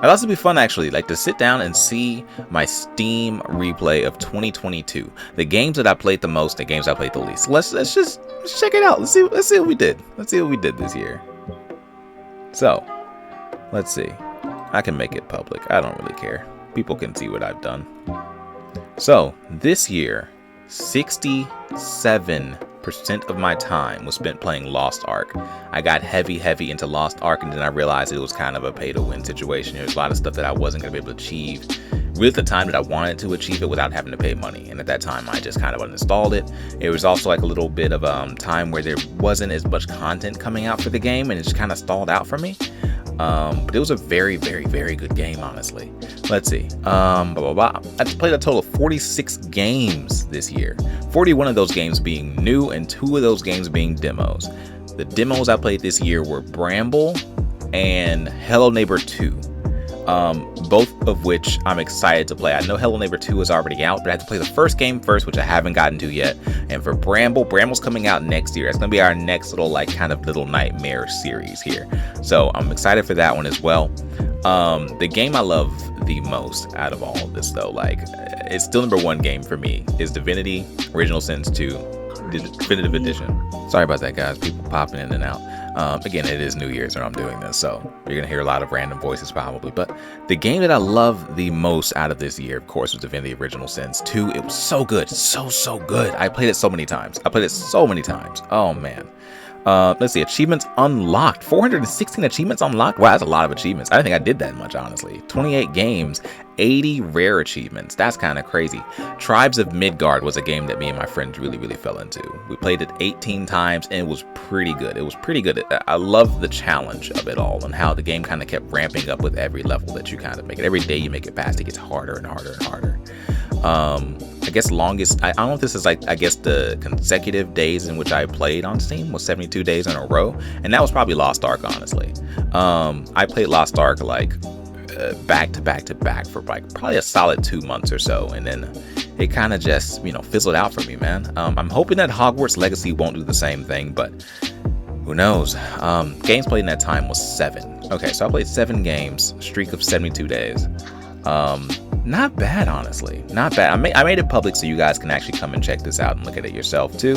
It'd also be fun actually, like to sit down and see my Steam replay of 2022. The games that I played the most, the games I played the least. Let's check it out. Let's see what we did. Let's see what we did this year. So, let's see. I can make it public. I don't really care. People can see what I've done. So, this year, 67% of my time was spent playing Lost Ark. I got heavy into Lost Ark, and then I realized it was kind of a pay-to-win situation. There's a lot of stuff that I wasn't going to be able to achieve really at the time that I wanted to achieve it without having to pay money. And at that time, I just kind of uninstalled it. It was also like a little bit of time where there wasn't as much content coming out for the game, and it just kind of stalled out for me. But it was a very good game, honestly. Let's see. I played a total of 46 games this year. 41 of those games being new and 2 of those games being demos. The demos I played this year were Bramble and Hello Neighbor 2. Both of which I'm excited to play. I know Hello Neighbor 2 is already out, but I have to play the first game first, which I haven't gotten to yet. And for Bramble's coming out next year. It's going to be our next little little nightmare series here. So I'm excited for that one as well. The game I love the most out of all of this though, it's still number 1 game for me, is Divinity Original Sins 2 Definitive Edition. Sorry about that, guys. People popping in and out. Again, it is New Year's when I'm doing this, so you're gonna hear a lot of random voices probably. But the game that I love the most out of this year, of course, was Divinity Original Sins 2. It was so good, so good. I played it so many times. Oh man. Let's see, achievements unlocked. 416 achievements unlocked. Wow, that's a lot of achievements. I don't think I did that much, honestly. 28 games, 80 rare achievements. That's kind of crazy. Tribes of Midgard was a game that me and my friends really fell into. We played it 18 times, and it was pretty good. I love the challenge of it all and how the game kind of kept ramping up with every level that you kind of make it. Every day you make it past, it gets harder and harder and harder. I guess longest, I don't know if this is the consecutive days in which I played on Steam was 72 days in a row, and that was probably Lost Ark, honestly. I played Lost Ark back to back for probably a solid 2 months or so, and then it kind of just fizzled out for me, man. I'm hoping that Hogwarts Legacy won't do the same thing, but who knows. Games played in that time was 7. Okay, so I played 7 games, streak of 72 days. Not bad, honestly. Not bad. I made it public so you guys can actually come and check this out and look at it yourself too.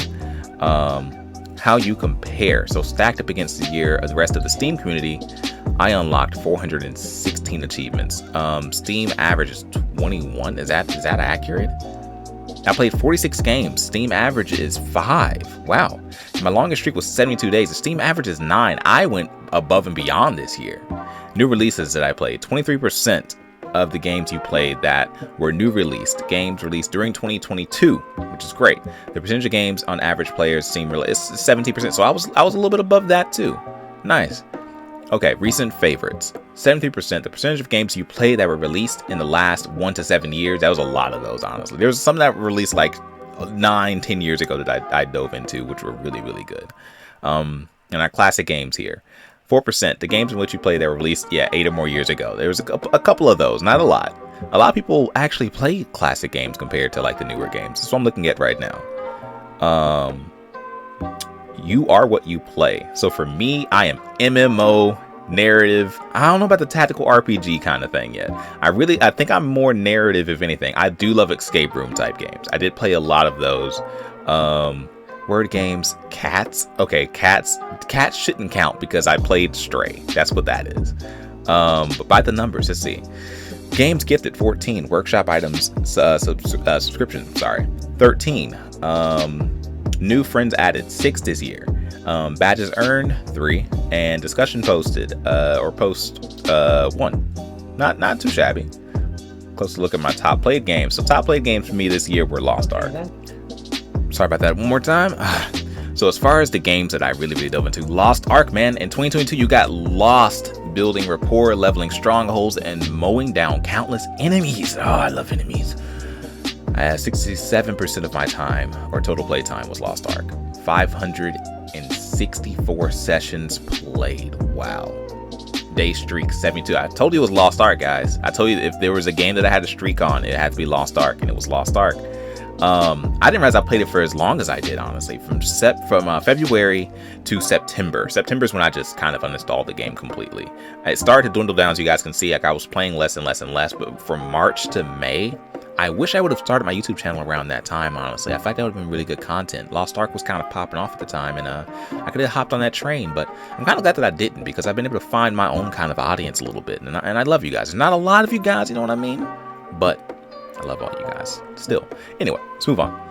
How you compare. So stacked up against the rest of the Steam community, I unlocked 416 achievements. Steam average is 21. Is that accurate? I played 46 games. Steam average is 5. Wow. My longest streak was 72 days. The Steam average is 9. I went above and beyond this year. New releases that I played. 23% of the games you played that were new released, games released during 2022, which is great. The percentage of games on average players seem it's 17%. So I was a little bit above that too. Nice. Okay, recent favorites. 73%. The percentage of games you played that were released in the last 1 to 7 years. That was a lot of those, honestly. There was some that were released 9-10 years ago that I dove into, which were really good. And our classic games here. 4%, the games in which you play that were released, 8 or more years ago. There was a couple of those, not a lot. A lot of people actually play classic games compared to the newer games. That's what I'm looking at right now. You are what you play. So for me, I am MMO, narrative. I don't know about the tactical RPG kind of thing yet. I think I'm more narrative, if anything. I do love escape room type games. I did play a lot of those. Word games, cats. Okay, cats shouldn't count because I played Stray. That's what that is. But by the numbers, let's see. Games gifted, 14. Workshop items, subscription, 13. New friends added, 6 this year. Badges earned, 3. And discussion posted, post 1. Not too shabby. Close look at my top played games. So top played games for me this year were Lost Ark. Sorry about that one more time. So as far as the games that I really dove into, Lost Ark, man, in 2022 you got lost building rapport, leveling strongholds, and mowing down countless enemies. Oh, I love enemies. 67% of my time, or total play time, was Lost Ark. 564 sessions played. Wow. Day streak 72. I told you it was Lost Ark, guys. I told you if there was a game that I had a streak on, it had to be Lost Ark, and it was Lost Ark. I didn't realize I played it for as long as I did, honestly. From February to September. September is when I just kind of uninstalled the game completely. It started to dwindle down, as you guys can see. Like, I was playing less and less and less, but from March to May, I wish I would have started my YouTube channel around that time, honestly. I feel like that would have been really good content. Lost Ark was kind of popping off at the time, and I could have hopped on that train, but I'm kind of glad that I didn't, because I've been able to find my own kind of audience a little bit, and I love you guys. There's not a lot of you guys, you know what I mean? But I love all you guys still. Anyway, let's move on.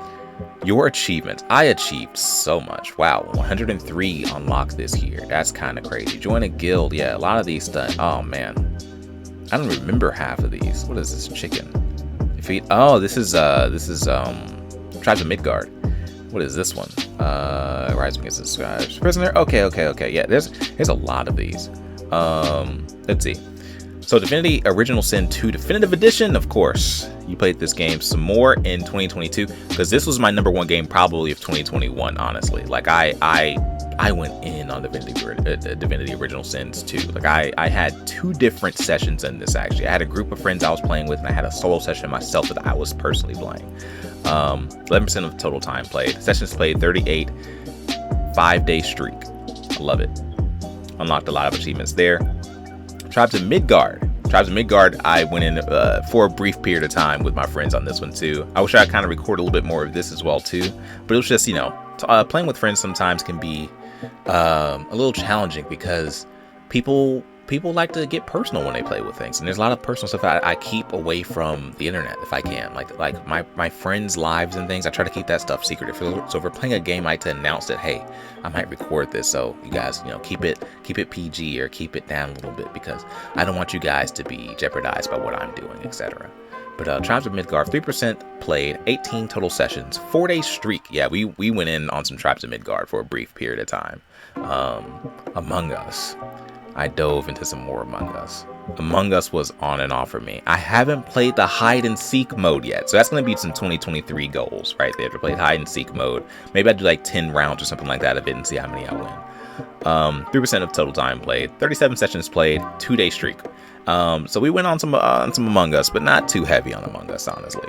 Your achievements. I achieved so much. Wow, 103 unlocked this year. That's kind of crazy. Join a guild. Yeah, a lot of these stuff. Oh, man. I don't remember half of these. What is this? Chicken. Defeat. Oh, this is Tribes of Midgard. What is this one? Rise against the Scribes. Prisoner. Okay. Yeah, there's a lot of these. Let's see. So Divinity Original Sin 2 Definitive Edition, of course. You played this game some more in 2022, because this was my #1 game probably of 2021, honestly. Like, I went in on Divinity Original Sins 2. Like, I had 2 different sessions in this, actually. I had a group of friends I was playing with, and I had a solo session myself that I was personally playing. 11% of total time played. Sessions played 38, 5-day streak. I love it. Unlocked a lot of achievements there. Tribes of Midgard. I went in for a brief period of time with my friends on this one too. I wish I kind of recorded a little bit more of this as well too, but it was just, you know, playing with friends sometimes can be a little challenging, because people like to get personal when they play with things, and there's a lot of personal stuff I keep away from the internet if I can. Like my friends' lives and things, I try to keep that stuff secret. So if we're playing a game, I like to announce that, hey, I might record this, so you guys, you know, keep it PG or keep it down a little bit, because I don't want you guys to be jeopardized by what I'm doing, etc. But Tribes of Midgard, 3% played, 18 total sessions, 4-day streak. Yeah, we went in on some Tribes of Midgard for a brief period of time. Among Us. I dove into some more Among Us. Among Us was on and off for me. I haven't played the hide and seek mode yet, so that's going to be some 2023 goals right there, to play hide and seek mode. Maybe I do like 10 rounds or something like that of it and see how many I win. 3% of total time played, 37 sessions played, 2-day streak. So we went on some Among Us, but not too heavy on Among Us, honestly.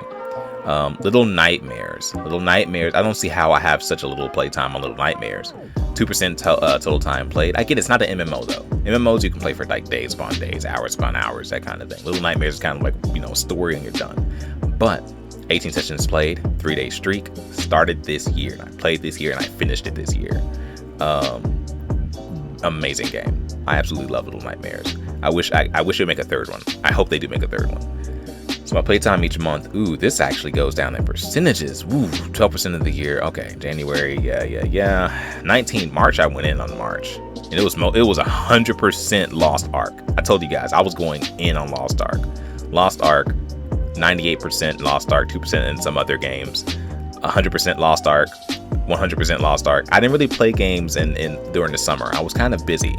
Little Nightmares. I don't see how I have such a little playtime on Little Nightmares. 2% total time played. I get it's not an MMO though. MMOs you can play for like days upon days, hours upon hours, that kind of thing. Little Nightmares is kind of like, you know, a story and you're done. But 18 sessions played, 3-day streak. Started this year, and I played this year, and I finished it this year. Amazing game. I absolutely love Little Nightmares. I wish they make a third one. I hope they do make a third one. So my playtime each month, ooh, this actually goes down in percentages. Ooh, 12% of the year. Okay, January, yeah. 19 March, I went in on March, and it was 100% Lost Ark. I told you guys I was going in on Lost Ark. Lost Ark, 98% Lost Ark, 2% in some other games. 100% Lost Ark, 100% Lost Ark. I didn't really play games during the summer. I was kind of busy.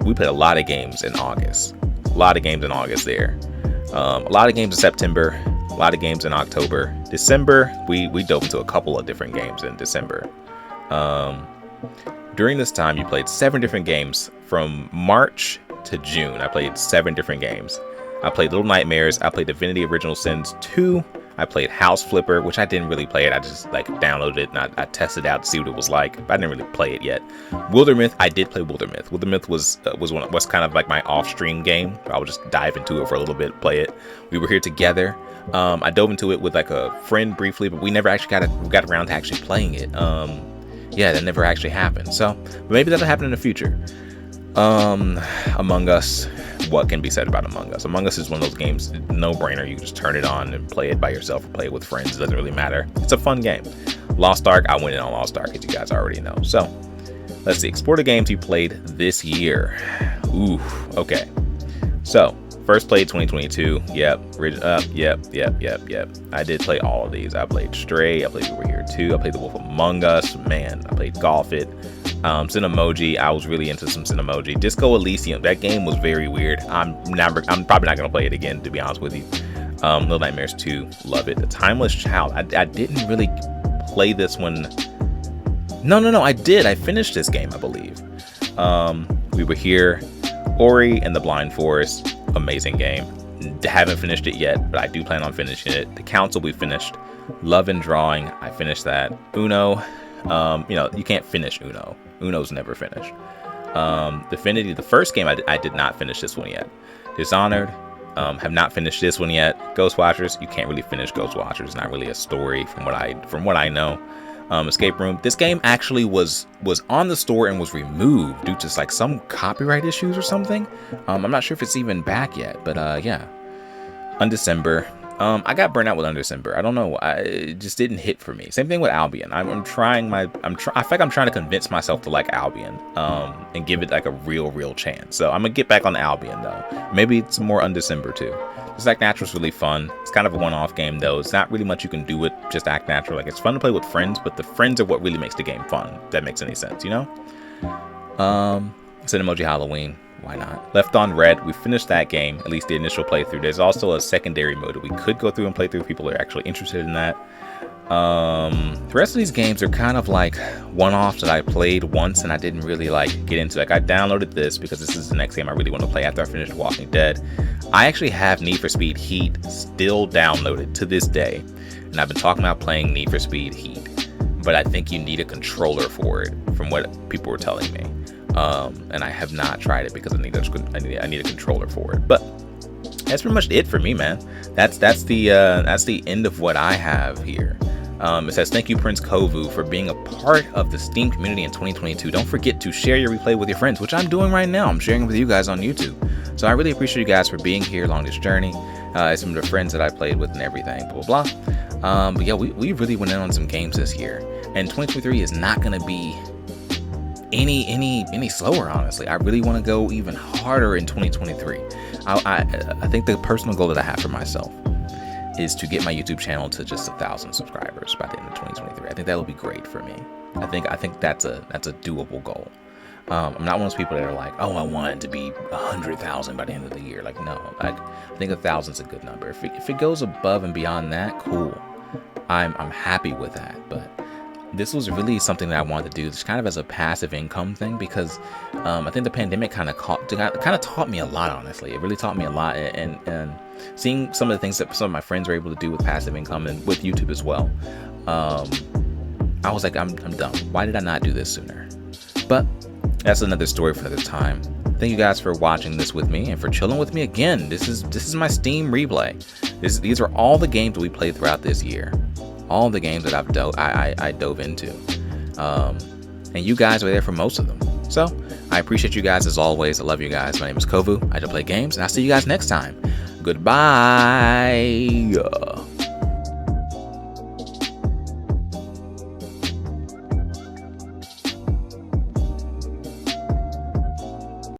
We played a lot of games in August. There. A lot of games in September, a lot of games in October. December, we dove into a couple of different games in December. During this time, you played 7 different games. From March to June, I played 7 different games. I played Little Nightmares. I played Divinity Original Sins 2. I played House Flipper, which I didn't really play it. I just like downloaded it and I tested it out to see what it was like, but I didn't really play it yet. Wildermyth, I did play Wildermyth. Wildermyth was kind of like my off-stream game. I would just dive into it for a little bit, play it. We were here together. I dove into it with like a friend briefly, but we never actually got around to actually playing it. Yeah, that never actually happened. So maybe that'll happen in the future. Among Us. What can be said about Among Us? Among Us is one of those games, no-brainer. You can just turn it on and play it by yourself or play it with friends. It doesn't really matter. It's a fun game. Lost Ark, I went in on Lost Ark, as you guys already know. So, let's see. Explore the games you played this year. Ooh, okay. So, first played 2022. Yep. I did play all of these. I played Stray. I played We Were Here Too. I played The Wolf Among Us. Man, I played Golf It. Cinemoji, I was really into some Cinemoji. Disco Elysium, that game was very weird. I'm probably not gonna play it again, to be honest with you. Little Nightmares 2, love it. The Timeless Child, I didn't really play this one. No, I did. I finished this game, I believe. We Were Here, Ori and the Blind Forest, amazing game. Haven't finished it yet, but I do plan on finishing it. The Council we finished. Loving drawing. I finished that. Uno. You know, you can't finish Uno. Uno's never finished. Divinity, the first game, I did not finish this one yet. Dishonored. Have not finished this one yet. Ghost Watchers, you can't really finish Ghost Watchers. It's not really a story from what I know. Escape Room. This game actually was on the store and was removed due to like some copyright issues or something. I'm not sure if it's even back yet, but yeah. Undecember. I got burnt out with Undecember. I don't know. It just didn't hit for me. Same thing with Albion. I feel like I'm trying to convince myself to like Albion, and give it like a real chance. So I'm gonna get back on Albion though. Maybe it's more Undecember too. Just Act Natural's really fun. It's kind of a one-off game though. It's not really much you can do with just Act Natural. Like, it's fun to play with friends, but the friends are what really makes the game fun. If that makes any sense, you know? It's an Emoji Halloween. Why not? Left on Red, we finished that game, at least the initial playthrough. There's also a secondary mode that we could go through and play through if people are actually interested in that. The rest of these games are kind of like one-offs that I played once and I didn't really like get into. Like, I downloaded this because this is the next game I really want to play after I finish Walking Dead. I actually have Need for Speed Heat still downloaded to this day, and I've been talking about playing Need for Speed Heat, but I think you need a controller for it from what people were telling me. And I have not tried it because I need a controller for it. But that's pretty much it for me, man. That's the end of what I have here. It says, thank you, Prince Kovu, for being a part of the Steam community in 2022. Don't forget to share your replay with your friends, which I'm doing right now. I'm sharing it with you guys on YouTube. So I really appreciate you guys for being here along this journey. Some of the friends that I played with and everything, blah, blah, blah. But yeah, we really went in on some games this year. And 2023 is not going to be any slower, honestly. I really want to go even harder in 2023. I think the personal goal that I have for myself is to get my YouTube channel to just 1,000 subscribers by the end of 2023. I think that would be great for me. I think that's a doable goal. I'm not one of those people that are like, oh, I want it to be 100,000 by the end of the year. Like, no, I think 1,000 is a good number. If it goes above and beyond that, cool. I'm happy with that. But this was really something that I wanted to do, just kind of as a passive income thing, because I think the pandemic kind of taught me a lot, honestly. It really taught me a lot, and seeing some of the things that some of my friends were able to do with passive income and with YouTube as well, I was like, I'm done. Why did I not do this sooner? But that's another story for another time. Thank you guys for watching this with me and for chilling with me again. This is my Steam replay. These are all the games that we played throughout this year. All the games that I dove into, and you guys were there for most of them. So I appreciate you guys as always. I love you guys. My name is Kovu. I just play games, and I'll see you guys next time. Goodbye.